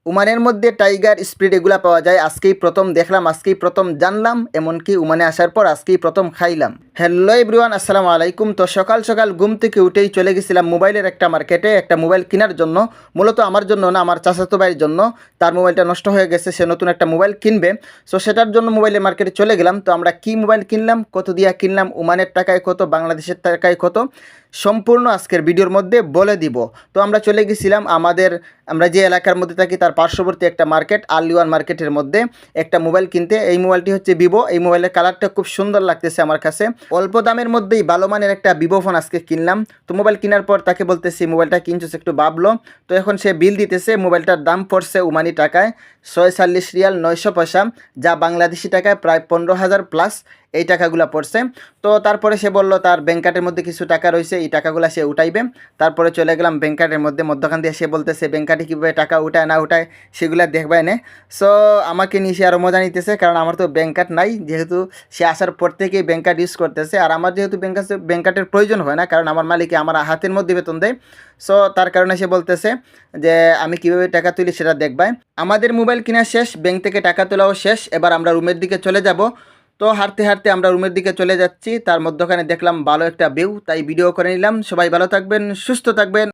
ওমানের মধ্যে tiger speed এগুলা পাওয়া যায়। আজকেই প্রথম দেখলাম, আজকেই প্রথম জানলাম, এমনকি ওমানে আসার পর আজকেই প্রথম খাইলাম। হ্যালো এভরিওয়ান, আসসালামু আলাইকুম। তো সকাল সকাল ঘুম থেকে উঠেই চলে গেছিলাম মোবাইলের একটা মার্কেটে একটা মোবাইল কেনার জন্য। মূলত আমার জন্য না, আমার চাচাতো ভাইয়ের জন্য। তার মোবাইলটা নষ্ট হয়ে গেছে, সে নতুন একটা মোবাইল কিনবে। সো সেটার জন্য মোবাইলের মার্কেটে চলে গেলাম। তো আমরা কি মোবাইল কিনলাম, কত দিয়া কিনলাম, ওমানের টাকায় কত, বাংলাদেশের টাকায় কত, সম্পূর্ণ আজকের ভিডিওর মধ্যে বলে দিব। তো আমরা চলে গেছিলাম আমরা যে এলাকার মধ্যে থাকি তার পার্শ্ববর্তী একটা মার্কেট, আলিওয়ান মার্কেটের মধ্যে একটা মোবাইল কিনতে। এই মোবাইলটি হচ্ছে ভিভো। এই মোবাইলের কালারটা খুব সুন্দর লাগতেছে আমার কাছে। অল্প দামের মধ্যেই ভালো মানের একটা ভিভো ফোন আজকে কিনলাম। তো মোবাইল কেনার পর তাকে বলতেছি মোবাইলটা কিনছিস, একটু ভাবলো। তো এখন সে বিল দিতেছে। মোবাইলটার দাম পড়ছে ওমানি টাকায় 46 রিয়াল 900 পয়সা, যা বাংলাদেশি টাকায় প্রায় 15,000 প্লাস এই টাকাগুলো পড়ছে। তো তারপরে সে বলল তার ব্যাংক কার্ডের মধ্যে কিছু টাকা রয়েছে, এই টাকাগুলো সে উঠাইবে। তারপরে চলে গেলাম ব্যাংক কার্ডের মধ্যখান দিয়ে। সে বলতেছে ব্যাংক কার্ডে কীভাবে টাকা উঠায় না উঠায় সেগুলো দেখবে না। সো আমাকে নিয়ে সে আরও মজা নিতেছে, কারণ আমার তো ব্যাংক কার্ড নাই, যেহেতু সে আসার পর থেকেই ব্যাংক কার্ড ইউজ করতেছে। আর আমার যেহেতু ব্যাংক কার্ডের প্রয়োজন হয় না, কারণ আমার মালিকে আমার হাতের মধ্যে বেতন দেয়। সো তার কারণে সে বলতেছে যে আমি কীভাবে টাকা তুলি সেটা দেখবে। আমাদের মোবাইল কেনা শেষ, ব্যাংক থেকে টাকা তোলাও শেষ। এবার আমরা রুমের দিকে চলে যাব। তো হাঁটতে হাঁটতে আমরা রুমের দিকে চলে যাচ্ছি। তার মধ্যখানে দেখলাম ভালো একটা ভিউ, তাই ভিডিও করে নিলাম। সবাই ভালো থাকবেন, সুস্থ থাকবেন।